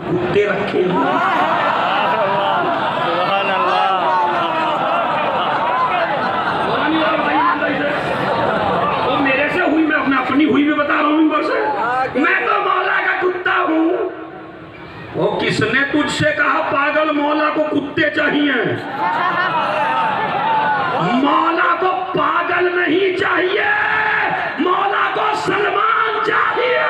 کتے رکھے ہیں. میرے سے ہوئی، میں اپنی ہوئی بھی بتا رہا ہوں. بس میں تو مولا کا کتا ہوں. وہ کس نے تجھ سے کہا پاگل مولا کو کتے چاہیے؟ مولا کو پاگل نہیں چاہیے، مولا کو سلمان چاہیے،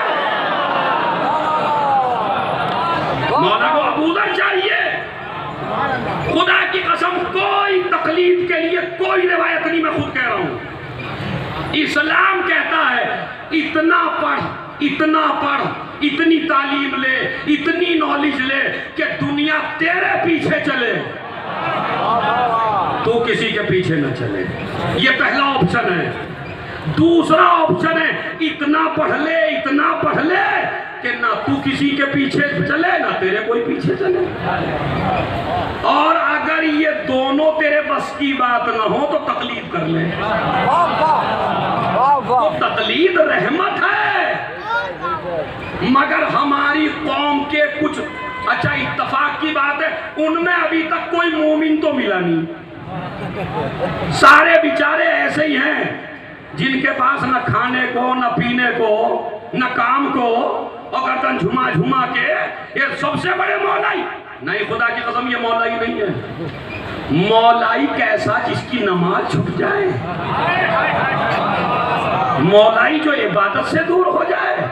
مولا کو ابوذر چاہیے. خدا کی قسم کوئی تقلید کے لیے کوئی روایت نہیں، میں خود کہہ رہا ہوں. اسلام کہتا ہے اتنا پڑھ، اتنا پڑھ، اتنی تعلیم لے، اتنی نالج لے کہ دنیا تیرے پیچھے چلے، تو کسی کے پیچھے نہ چلے. یہ پہلا آپشن ہے. دوسرا آپشن ہے اتنا پڑھ لے، اتنا پڑھ لے کہ نہ تو کسی کے پیچھے چلے نہ تیرے کوئی پیچھے چلے. اور اگر یہ دونوں تیرے بس کی بات نہ ہو تو تقلید کر لے. تو تقلید رحمت ہے، مگر ہماری قوم کے کچھ اچھا اتفاق کی بات ہے ان میں ابھی تک کوئی مومن تو ملا نہیں. سارے بیچارے ایسے ہی ہیں جن کے پاس نہ کھانے کو، نہ پینے کو، نہ کام کو، اور گردن جھما جھما کے یہ سب سے بڑے مولائی. نہیں، خدا کی قسم یہ مولائی نہیں ہے. مولائی کیسا جس کی نماز چھپ جائے، مولائی جو عبادت سے دور ہو جائے،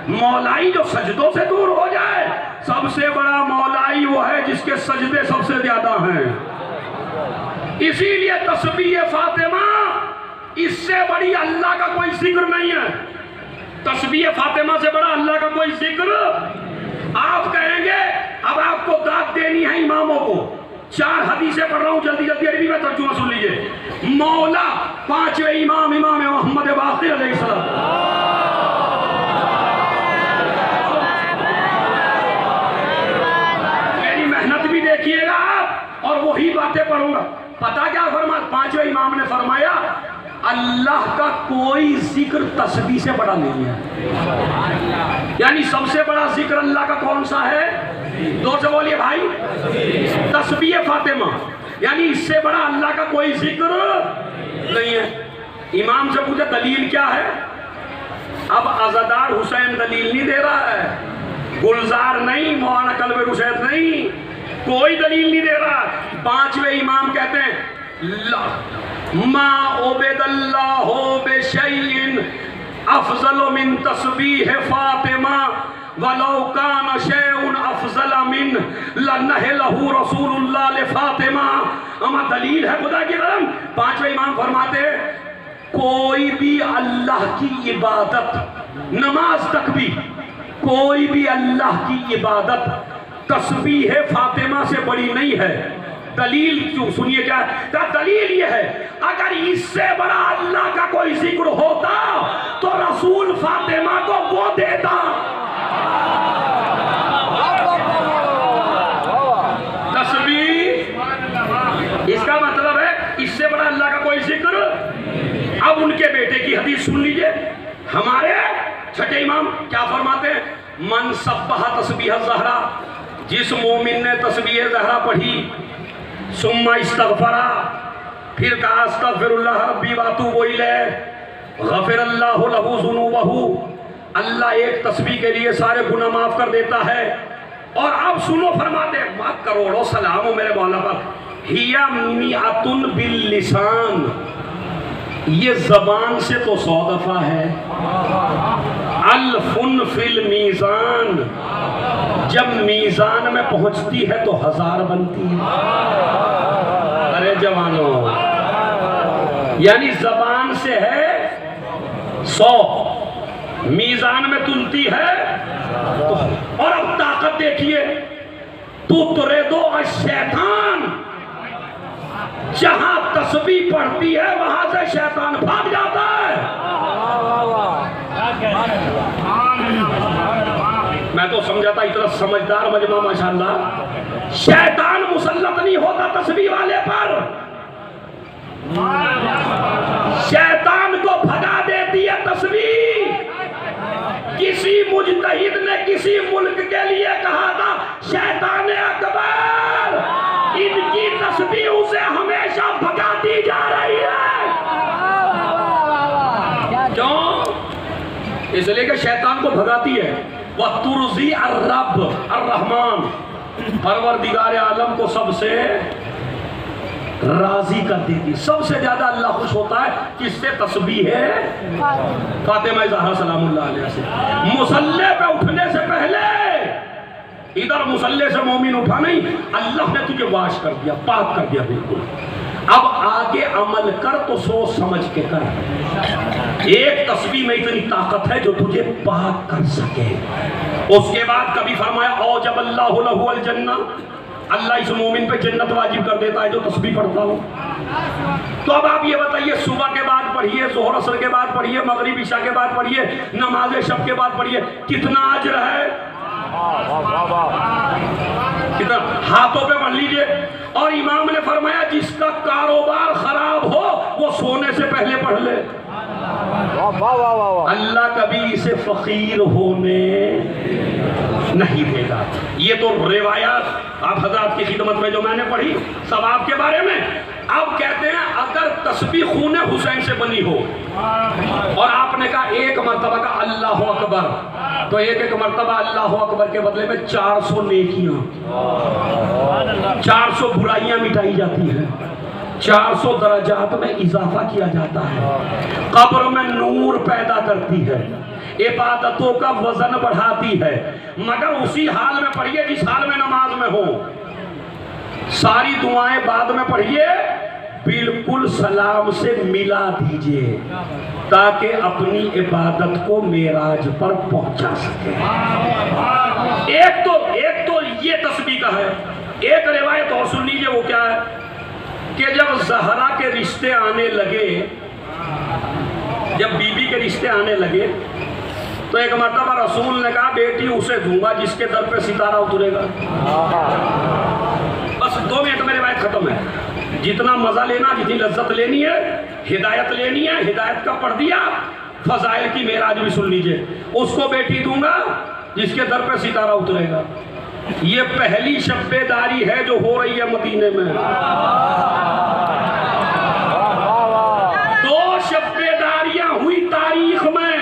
مولائی جو سجدوں سے دور ہو جائے. سب سے بڑا مولائی وہ ہے جس کے سجدے سب سے زیادہ ہیں. اسی لیے تسبیح فاطمہ اس سے بڑی اللہ کا کوئی ذکر نہیں ہے. تسبیح فاطمہ سے بڑا اللہ کا کوئی ذکر. آپ کہیں گے اب آپ کو داد دینی ہے اماموں کو. 4 حدیثیں پڑھ رہا ہوں جلدی جلدی، عربی میں ترجمہ سن لیجئے. مولا 5ویں امام محمد باقر علیہ السلام. میری محنت بھی دیکھیے گا آپ اور وہی باتیں پڑھوں گا. پتہ کیا فرمایا 5ویں امام نے فرمایا اللہ کا کوئی ذکر تسبیح سے بڑا نہیں ہے. یعنی سب سے بڑا ذکر اللہ کا کون سا ہے؟ دو سے بولیے بھائی. تسبیح فاطمہ. یعنی اس سے بڑا اللہ کا کوئی ذکر نہیں ہے. امام سے پوچھا دلیل کیا ہے؟ اب عزادار حسین دلیل نہیں دے رہا ہے، گلزار نہیں، مولانا قلب رشید نہیں، کوئی دلیل نہیں دے رہا. 5ویں امام کہتے ہیں ما عبد اللہ بشیء افضل من تسبیح فاطمہ ولو کان شیء افضل من لنہلہ رسول اللہ لفاطمہ. اما دلیل ہے خدا کی قسم. 5ویں امام فرماتے کوئی بھی اللہ کی عبادت، نماز تک بھی کوئی بھی اللہ کی عبادت تسبیح فاطمہ سے بڑی نہیں ہے. دلیل کیوں؟ سنیے کیا ہے. دلیل یہ ہے اگر اس سے بڑا اللہ کا کوئی ذکر ہوتا تو رسول فاطمہ کو وہ دیتا. تسبیح اس کا مطلب ہے اس سے بڑا اللہ کا کوئی ذکر. اب ان کے بیٹے کی حدیث سن لیجئے. ہمارے 6 امام کیا فرماتے ہیں؟ من سبح تسبیح الزہرا، جس مومن نے تسبیح زہرا پڑھی، ثم استغفرا، پھر کہا استغفر اللہ ربی واتوب الیہ، غفر اللہ لہ ذنوبہ، اللہ ایک تسبیح کے لیے سارے گناہ معاف کر دیتا ہے. اور اب سنو فرماتے ہیں ماں کروڑوں سلام ہو میرے مولا پر. ہیا میعۃ باللسان، یہ زبان سے تو 100 دفعہ ہے. الف فی المیزان، جب میزان میں پہنچتی ہے تو 1000 بنتی ہے. ارے جوانوں، یعنی زبان سے ہے 100، میزان میں تلتی ہے تو. اور اب طاقت دیکھیے، تطرد الشیطان، جہاں تسبیح پڑھتی ہے وہاں سے شیطان بھاگ جاتا ہے. میں تو سمجھا تھا اتنا سمجھدار مجمع ماشاءاللہ. شیطان مسلط نہیں ہوتا تسبیح والے پر، شیطان کو بھگا دیتی ہے تسبیح. کسی مجتہد نے کسی ملک کے لیے کہا تھا سے شیطان کو بھگاتی ہے. وَتُرْضِي الرَّبُّ الرحمن, پروردگار عالم کو سب سے راضی کر دیتی. سب سے زیادہ اللہ خوش ہوتا ہے کس سے؟ تسبیح ہے فاطمہ زہرا سلام اللہ علیہ سے. مصلی پہ اٹھنے سے پہلے ادھر مصلی سے مومن اٹھا نہیں, اللہ نے تجھے واش کر دیا, پاک کر دیا بالکل. اب آگے عمل کر تو سوچ سمجھ کے کر. ایک تسبیح میں اتنی طاقت ہے جو تجھے پاک کر سکے. اس کے بعد کبھی فرمایا اوجب اللہ لہ الجنہ, اللہ اس مومن پہ جنت واجب کر دیتا ہے جو تسبیح پڑھتا ہو. تو اب آپ یہ بتائیے, صبح کے بعد پڑھیے, ظہر عصر کے بعد پڑھیے, مغرب عشاء کے بعد پڑھیے, نماز شب کے بعد پڑھیے, کتنا اجر ہے؟ کتنا؟ ہاتھوں پہ پڑھ لیجئے. اور امام نے فرمایا جس کا کاروبار خراب ہو وہ سونے سے پہلے پڑھ لے, اللہ کبھی اسے فقیر ہونے نہیں دے گا. یہ تو روایات آپ حضرات کی خدمت میں جو میں نے پڑھی ثواب کے بارے میں. اب کہتے ہیں اگر تسبیح خون حسین سے بنی ہو اور آپ نے کہا ایک مرتبہ کا اللہ اکبر, تو ایک مرتبہ اللہ اکبر کے بدلے میں 400 نیکیاں, 400 برائیاں مٹائی جاتی ہیں, 400 درجات میں اضافہ کیا جاتا ہے, قبر میں نور پیدا کرتی ہے, عبادتوں کا وزن بڑھاتی ہے. مگر اسی حال میں پڑھیے جس حال میں نماز میں ہو. ساری دعائیں بعد میں پڑھیے, بالکل سلام سے ملا دیجئے تاکہ اپنی عبادت کو معراج پر پہنچا سکے. ایک تو یہ تسبیح کا ہے. ایک روایت اور سن لیجئے, وہ کیا ہے کہ جب زہرا کے رشتے آنے لگے, جب بی بی کے رشتے آنے لگے تو ایک مرتبہ رسول نے کہا بیٹی اسے دوں گا جس کے در پہ ستارہ اترے گا. بس 2 منٹ میں روایت ختم ہے. جتنا مزہ لینا, جتنی لذت لینی ہے, ہدایت لینی ہے, ہدایت کا پڑھ دیا. فضائل کی معراج بھی سن لیجئے, اس کو بیٹی دوں گا جس کے در پہ ستارہ اترے گا. یہ پہلی شب بیداری ہے جو ہو رہی ہے مدینے میں. 2 شب بیداریاں ہوئی تاریخ میں,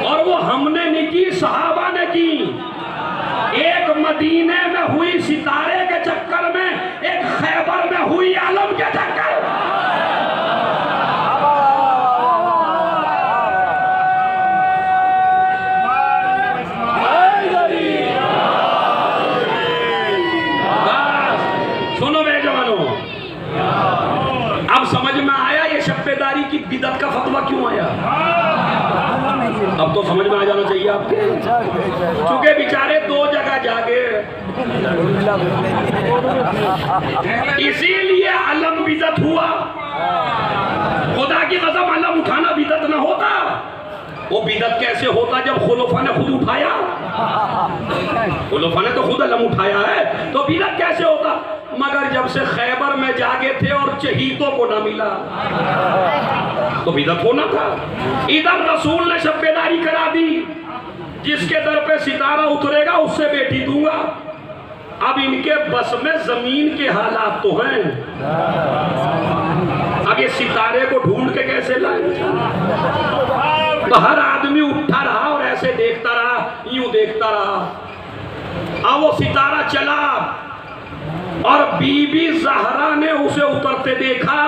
اور وہ ہم نے نہیں کی, صحابہ نے کی. ایک مدینے میں ہوئی ستارے کے چکر میں, ایک خیبر میں ہوئی عالم کے چکر. سنو میرے جوانوں, اب سمجھ میں آیا یہ شب بیداری کی بدعت کا فتویٰ کیوں آیا. اب تو سمجھ میں آ جانا چاہیے آپ کے, چونکہ بیچارے 2 جگہ جاگے, اسی لیے علم بدعت ہوا. خدا کی قسم علم اٹھانا بدعت نہ ہوتا. وہ بدعت کیسے ہوتا جب خلفاء نے خود اٹھایا. خلفاء نے تو خود علم اٹھایا ہے, تو بدعت کیسے ہوتا. مگر جب سے خیبر میں جاگے تھے اور چہیتوں کو نہ ملا تو بدعت ہونا تھا. ادھر رسول نے شب بیداری کرا دی, جس کے در پہ ستارہ اترے گا اس سے بیٹی دوں گا. اب ان کے بس میں زمین کے حالات تو ہیں, اب یہ ستارے کو ڈھونڈ کے کیسے لائیں. تو ہر آدمی اٹھا رہا اور ایسے دیکھتا رہا, یوں دیکھتا رہا. اب وہ ستارہ چلا اور بی بی زہرا نے اسے اترتے دیکھا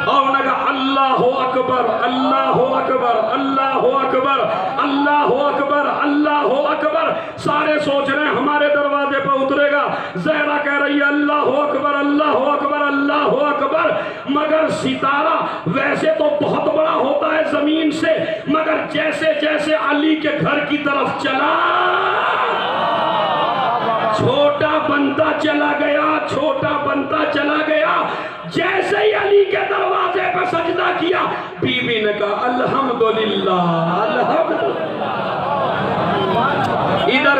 اور انہوں نے کہا اللہ اکبر, اللہ اکبر, اللہ اکبر, اللہ اکبر, اللہ اکبر. سارے سوچ رہے ہیں ہمارے دروازے پہ اترے گا. زہرا کہہ رہی ہے اللہ اکبر, اللہ اکبر, اللہ اکبر. مگر ستارہ ویسے تو بہت بڑا ہوتا ہے زمین سے, مگر جیسے جیسے علی کے گھر کی طرف چلا, چھوٹا بنتا چلا گیا, چھوٹا بنتا چلا گیا. جیسے ہی علی کے دروازے پہ سجدہ کیا, بی بی نے کہا الحمدللہ, الحمدللہ. ادھر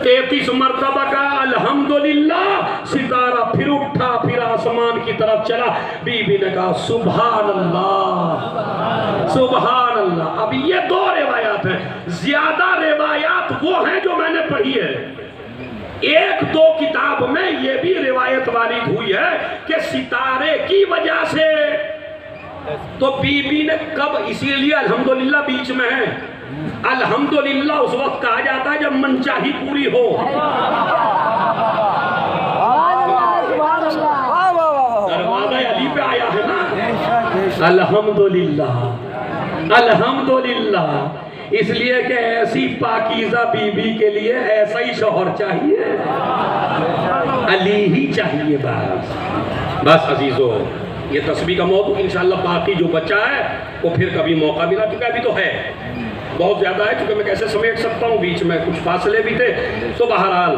33 مرتبہ کا الحمدللہ. ستارہ پھر اٹھا, پھر آسمان کی طرف چلا. بی بی نے کہا سبحان اللہ, سبحان اللہ. اب یہ 2 روایات ہیں. زیادہ روایات وہ ہیں جو میں نے پڑھی ہے. 1-2 کتاب میں یہ بھی روایت وارد ہوئی ہے کہ ستارے کی وجہ سے. تو بی بی نے کب, اسی لیے الحمدللہ بیچ میں ہے, الحمدللہ اس وقت کہا جاتا ہے جب منچاہی پوری ہو. دروازہ علی پہ آیا ہے نا. الحمدللہ الحمدللہ. اس لیے کہ ایسی پاکیزہ بی بی کے لیے ایسا ہی شوہر چاہیے, علی ہی چاہیے. بس عزیزو, یہ تسبیح کا موضوع انشاءاللہ باقی جو بچہ ہے وہ پھر کبھی موقع ملا, چونکہ ابھی تو ہے بہت زیادہ ہے, چونکہ میں کیسے سمیٹ سکتا ہوں, بیچ میں کچھ فاصلے بھی تھے. تو بہرحال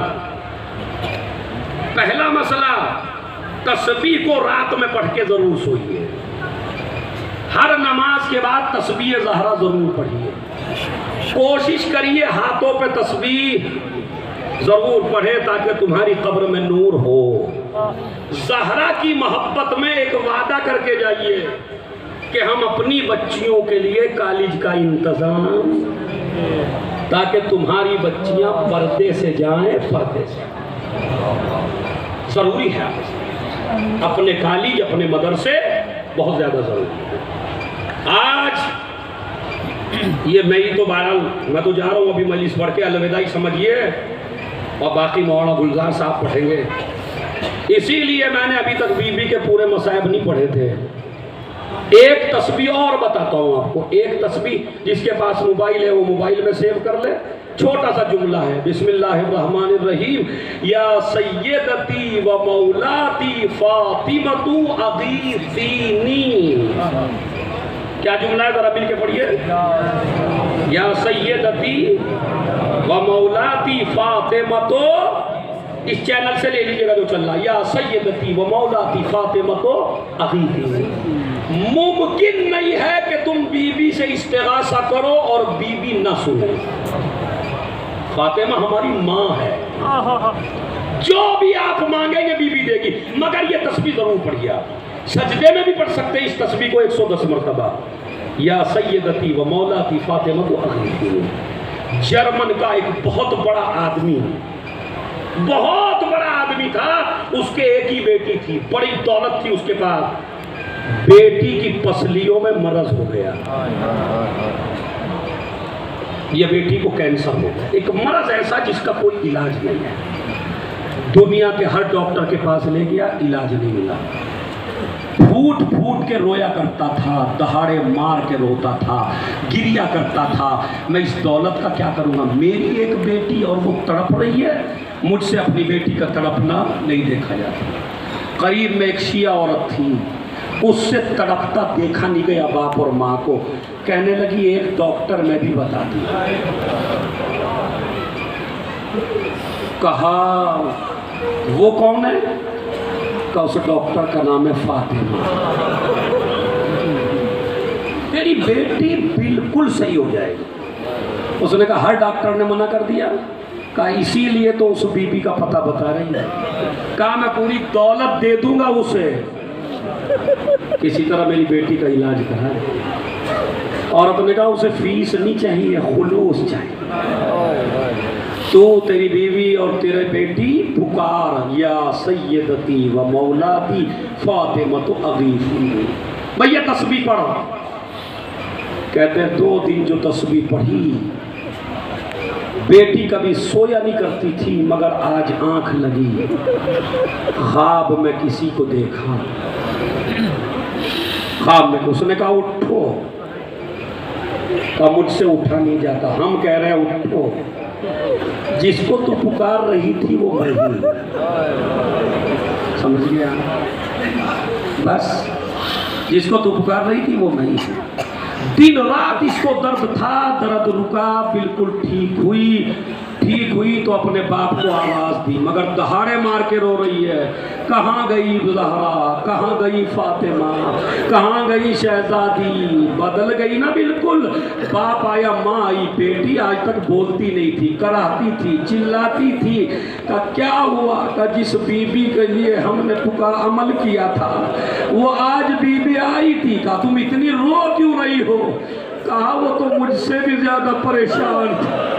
پہلا مسئلہ, تسبیح کو رات میں پڑھ کے ضرور سوئیے. ہر نماز کے بعد تسبیح زہرا ضرور پڑھیے. کوشش کریے ہاتھوں پہ تسبیح ضرور پڑھے تاکہ تمہاری قبر میں نور ہو. زہرا کی محبت میں ایک وعدہ کر کے جائیے کہ ہم اپنی بچیوں کے لیے کالج کا انتظام, تاکہ تمہاری بچیاں پردے سے جائیں, پردے سے. ضروری ہے اپنے کالج اپنے مدرسے, بہت زیادہ ضروری ہے. آج یہ میں ہی تو بہرحال میں تو جا رہا ہوں ابھی مجلس پڑھ کے, الوداعی سمجھیے, اور باقی مولانا گلزار صاحب پڑھیں گے. اسی لیے میں نے ابھی تک بی بی کے پورے مصائب نہیں پڑھے تھے. ایک تسبیح اور بتاتا ہوں آپ کو, ایک تسبیح جس کے پاس موبائل ہے وہ موبائل میں سیو کر لے. چھوٹا سا جملہ ہے, بسم اللہ الرحمن الرحیم, یا سیدتی و مولاتی فاطمۃ اغیثینی. کیا جملہ ہے, ذرا مل کے پڑھیے. یا سیدتی و مولاتی فاطمۃ, اس چینل سے لے لیجیے گا جو چل رہا, یا سیدتی و مولاتی فاطمۃ اغیثینی. ممکن نہیں ہے کہ تم بی بی سے استغاثہ کرو اور بی بی نہ سنے. فاطمہ ہماری ماں ہے, جو بھی آپ مانگیں گے بی بی دے گی, مگر یہ تسبیح ضرور پڑھیے. آپ سجدے میں بھی پڑھ سکتے ہیں اس تسبیح کو 110 مرتبہ. یا سیدتی و مولاتی فاطمۃ اغیثینی. جرمن کا ایک بہت بڑا آدمی, بہت بڑا آدمی تھا, اس کے ایک ہی بیٹی تھی, بڑی دولت تھی اس کے پاس. بیٹی کی پسلیوں میں مرض ہو گیا, یہ بیٹی کو کینسر ہو گیا. ایک مرض ایسا جس کا کوئی علاج نہیں ہے. دنیا کے ہر ڈاکٹر کے پاس لے گیا, علاج نہیں ملا. پھوٹ پھوٹ کے رویا کرتا تھا, دہاڑے مار کے روتا تھا, گریا کرتا تھا, میں اس دولت کا کیا کروں گا, میری ایک بیٹی اور وہ تڑپ رہی ہے, مجھ سے اپنی بیٹی کا تڑپنا نہیں دیکھا جاتا. قریب میں ایک شیعہ عورت تھی, اس سے تڑپتا دیکھا نہیں گیا باپ اور ماں کو. کہنے لگی ایک ڈاکٹر میں بھی بتا دی. کہا وہ کون ہے, کہا اس ڈاکٹر کا نام ہے فاطمہ. تیری بیٹی بالکل صحیح ہو جائے گی. اس نے کہا ہر ڈاکٹر نے منع کر دیا. کہا اسی لیے تو اس بی بی کا پتہ بتا رہی ہے. کہا میں پوری دولت دے دوں گا اسے, کسی طرح میری بیٹی کا علاج کرا. عورت نے کہا اسے فیس نہیں چاہیے, خلوص چاہیے. تو تیری بیوی اور تیرے بیٹی پکار, یا سیدتی و مولاتی فاطمۃ اغیثینی. بھیا تسبیح پڑھو. کہتے ہیں 2 دن جو تسبیح پڑھی, بیٹی کبھی سویا نہیں کرتی تھی, مگر آج آنکھ لگی, خواب میں کسی کو دیکھا. خواب میں اس نے کہا اٹھو, کہا مجھ سے اٹھا نہیں جاتا. ہم کہہ رہے ہیں اٹھو, جس کو تو پکار رہی تھی وہ میں ہی. سمجھ گیا, بس جس کو تو پکار رہی تھی وہ میں ہی. دن رات اس کو درد تھا, درد رکا, بالکل ٹھیک ہوئی تو اپنے باپ کو آواز دی, مگر دہاڑے مار کے رو رہی ہے. کہاں گئی زہرا, کہاں گئی فاطمہ, کہاں گئی شہزادی. بدل گئی نا بالکل. باپ آیا, ماں آئی, بیٹی آج تک بولتی نہیں تھی, کراہتی تھی, چلاتی تھی. کہا کیا ہوا, کہ جس بی بی کے لیے ہم نے عمل کیا تھا وہ آج بی بی آئی تھی. کہا تم اتنی رو کیوں رہی ہو, کہا وہ تو مجھ سے بھی زیادہ پریشان تھی.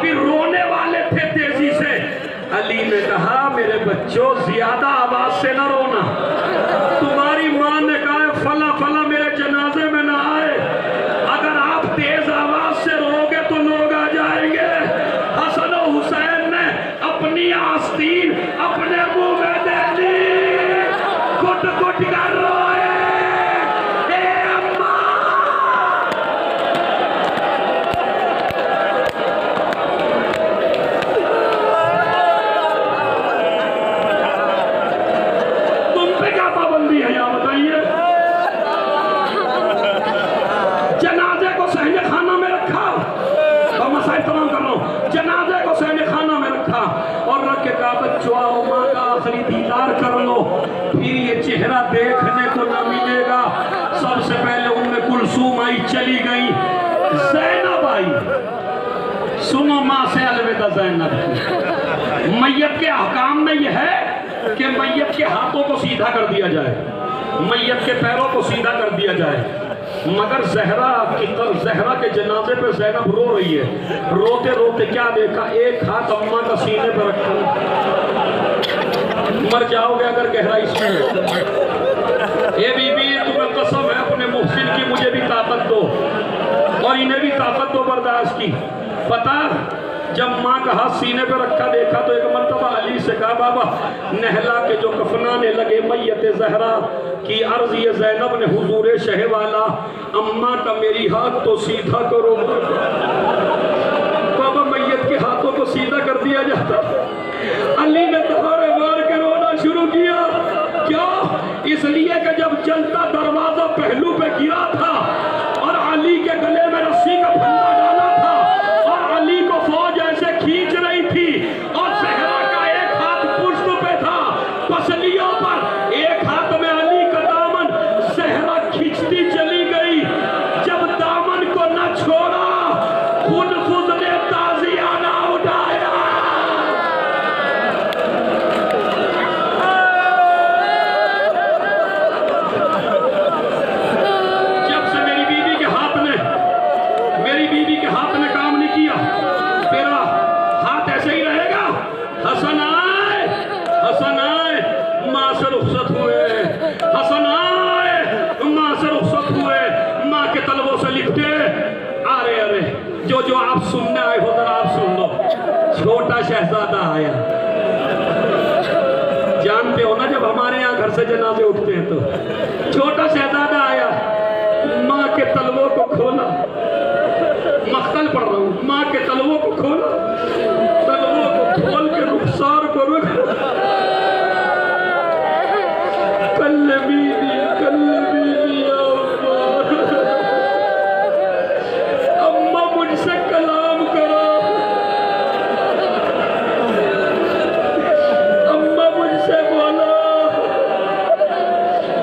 ابھی رونے والے تھے تیزی سے. علی نے کہا میرے بچوں زیادہ آواز سے نہ رونا. تمہاری ماں نے کہا فلاں فلاں میرے جنازے میں نہ آئے. اگر آپ تیز آواز سے رو گے تو لوگ آ جائیں گے. حسن و حسین نے اپنی آستین اپنے منہ میں دے دی. گھٹ گھٹ کر روئے. اے اماں تم پہ کیا پابندی ہے یہاں بتائیے. جنازے کو صحن خانہ میں رکھا اور مسائل تمام کر رہا ہوں. جنازے کو صحن خانہ میں رکھا اور رکھ کے کہا بچوں آؤ ماں کا آخری دیدار کر لو پھر یہ چہرہ دیکھنے کو نہ ملے گا. سب سے پہلے ام کلثوم آئی چلی گئی. زینب آئی. سنو ماں سے الوداع زینب. میت کے احکام میں یہ ہے کہ میت کے ہاتھوں کو سیدھا کر دیا جائے, میت کے پیروں کو سیدھا کر دیا جائے. مگر زہرا کے جنازے پہ زینب رو رہی ہے. روتے روتے کیا دیکھا, ایک ہاتھ اماں کا سینے پہ رکھا. مر جاؤ گے اگر گہرائی سے. اے بی بی تمہیں قسم ہے اپنے محسن کی مجھے بھی طاقت دو اور انہیں بھی طاقت دو برداشت کی. پتا جب ماں کا ہاتھ سینے پہ رکھا دیکھا تو ایک مرتبہ علی سے کہا بابا نہلا کے جو کفنانے لگے میت زہرا کی عرض یہ زینب نے حضور شہ والا اماں کا میری ہاتھ تو سیدھا کرو. بابا میت کے ہاتھوں کو سیدھا کر دیا جاتا. علی نے دہاڑے مار کے رونا شروع کیا. کیا؟ اس لیے کہ جب جلتا دروازہ پہلو پہ گرا تھا اور علی کے گلے میں رسی کا پھندا ڈالا تھا اور علی کو فوج ایسے کھینچ رہی تھی اور زہرا کا ایک ہاتھ پشت پہ تھا پسلیوں پر, ایک ہاتھ میں علی کا دامن, زہرا کھینچتی چلی گئی. جب دامن کو نہ چھوڑا خود نے تازیانہ اٹھایا. جب سے میری بیوی کے ہاتھ نے کام نہیں کیا, تیرا ہاتھ ایسے ہی رہے گا. حسن آئے, حسن آئے, ماں سے رخصت ہوئے. حسن آئے, ماں سے رخصت ہوئے. ماں کے طلبوں سے لکھتے ارے ارے جو آپ سننے آئے ہو ذرا آپ سن لو. چھوٹا شہزادہ آیا. جانتے ہو نا جب ہمارے یہاں گھر سے جنازے اٹھتے ہیں تو چھوٹا شہزادہ آیا. ماں کے طلبوں کو کھولا. مقتل پڑھ رہا ہوں. ماں کے طلبوں کو کھولا, طلبوں کو کھول کے رخسار کو رکھ. کل بیوی اماں مجھ سے کلام کرو. اماں مجھ سے بولا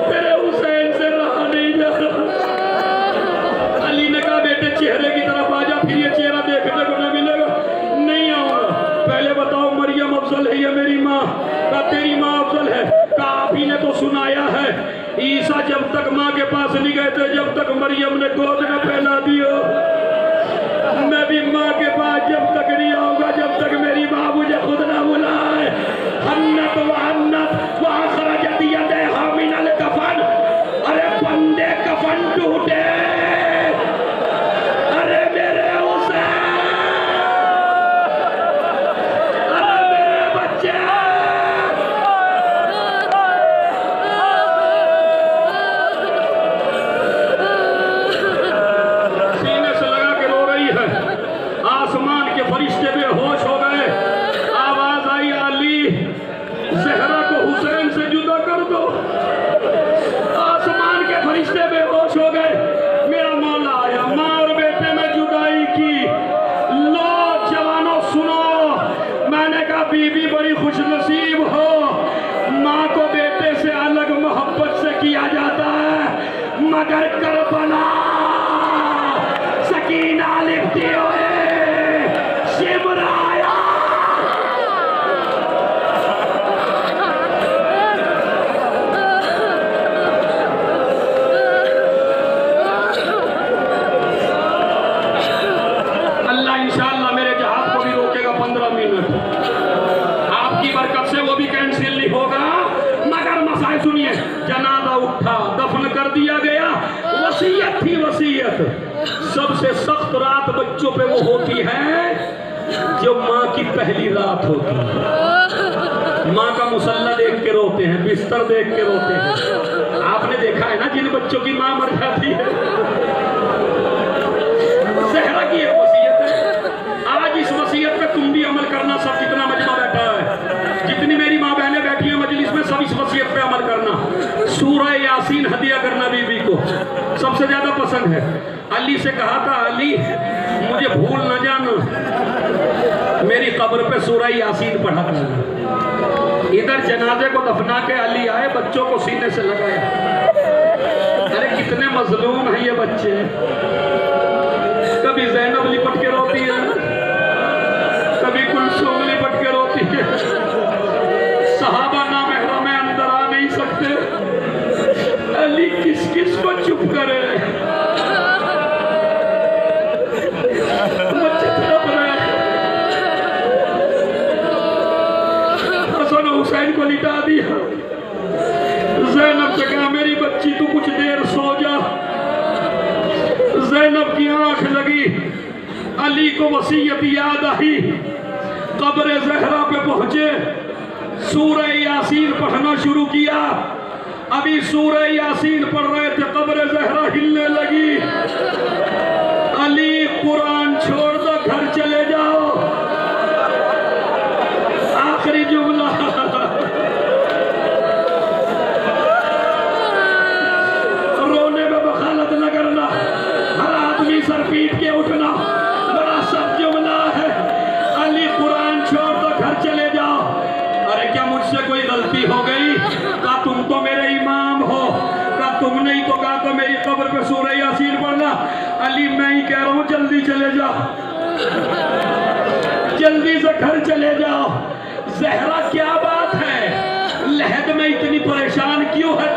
تیرے حسین سے رہا نہیں جاتا. علی نے کہا بیٹے چہرے کی طرف آ جا, پھر یہ چہرہ دیکھنے کو نہ ملے گا. نہیں آؤں گا. پہلے بتاؤ مریم افضل ہے یا میری ماں؟ کہا تیری ماں افضل ہے. کہا آپ ہی نے تو سنایا ہے عیسیٰ جب تک ماں کے پاس نہیں گئے تھے جب تک مریم نے گود نہ پھیلا دی ہو. میں بھی ماں کے پاس جب تک نہیں آؤں گا جب تک میری ماں مجھے خود نہ بلائے. حنت و حنت وآخرجت یدیہا من الکفن. ارے بندے کفن ٹوٹے. ارے میرے حسین, ارے میرے بچے. سینے سے لگا کے رو رہی ہے. آسمان کے فرشتے بے ہوش ہو گئے. آواز آئی علی زہرا کو حسین سے جدا کر دو. آسمان کے فرشتے بے ہوش ہو گئے. میرا مولا آیا. ماں اور بیٹے میں جدائی کی. لو جوانوں سنو, میں نے کہا بی بی بڑی خوش نصیب ہو. ماں کو بیٹے سے الگ محبت سے کیا جاتا ہے مگر کربلا سکینہ لکھتی ہوئے شمر آیا. اللہ انشاءاللہ میرے جہاز کو بھی بچوں پہ وہ ہوتی ہے جو ماں کی پہلی رات ہوتی ہے. ماں کا مصلی دیکھ کے روتے ہیں, بستر دیکھ کے روتے ہیں. آپ نے دیکھا ہے نا جن بچوں کی ماں مر جاتی ہے. زہرا کی ایک وصیت ہے, آج اس وصیت پہ تم بھی عمل کرنا. سب جتنا مجمع بیٹھا ہے, جتنی میری ماں بہنیں بیٹھی ہیں مجلس میں, سب اس وصیت پہ عمل کرنا. سورہ یاسین ہدیہ کرنا بیوی کو, سب سے زیادہ پسند ہے. علی سے کہا تھا, علی مجھے بھول نہ جانا, میری قبر پہ سورہ یاسین پڑھا کرنا. ادھر جنازے کو دفنا کے علی آئے, بچوں کو سینے سے لگایا. ارے کتنے مظلوم ہیں یہ بچے. کبھی زینب لپٹ کے روتی ہے, کبھی کلثوم لپٹ کے روتی ہے. صحابہ نامحرم میں اندر آ نہیں سکتے. علی کس کس کو چپ کرے, بچے تڑپ رہے. حسن و حسین کو لٹا دیا. زینب سے کہا میری بچی تو کچھ دیر سو جا. زینب کی آنکھ لگی. علی کو وصیت یاد آئی, قبر زہرا پہ پہنچے, سورہ یاسین پڑھنا شروع کیا. ابھی سورہ یاسین پڑھ رہے تھے, قبر زہرا ہلنے لگی. علی قرآن چھوڑ دو, گھر چلے جاؤ. آخری جملہ. رونے میں بخالت نہ کرنا, ہر آدمی سر پیٹ کے اٹھنا. بڑا سخت جملہ ہے. علی قرآن چھوڑ دو, گھر چلے جاؤ. ارے کیا مجھ سے کوئی غلطی ہو گئی؟ کہا تم تو میرے امام ہو. کہا تم نہیں تو کہا تو میری قبر پہ سورہ یاسین پڑھنا. علی میں ہی کہہ رہا ہوں جلدی چلے جاؤ, جلدی سے گھر چلے جاؤ. زہرا کیا بات ہے, لحد میں اتنی پریشان کیوں ہے